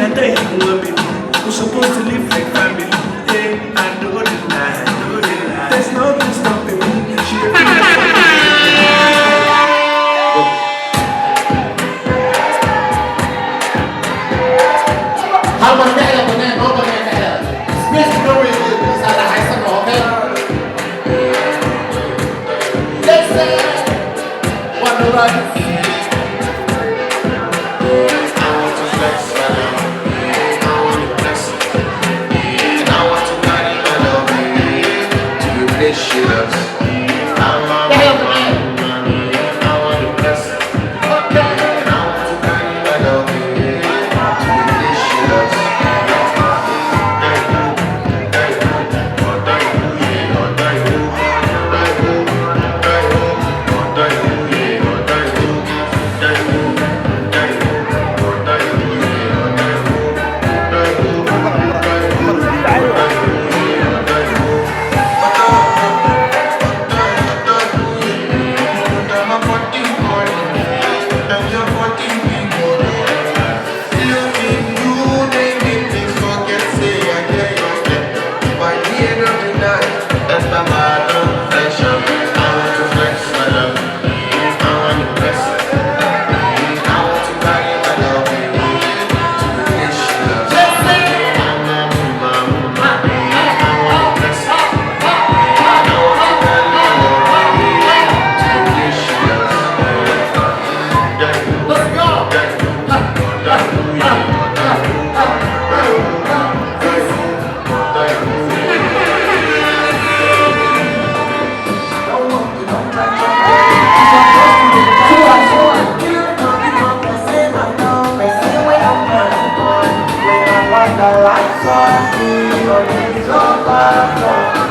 like that you want me. We're supposed to live like family. Hey, I know the lie, there's nothing stopping me. She a How much better than that? No better. Space no way inside the high school, okay? Let's say one run. I want to flex my love. I want to flex. And I want to carry my love to the place she loves. I want to flex. And I want to carry my love to the place she loves. The lights are on, the lights are on.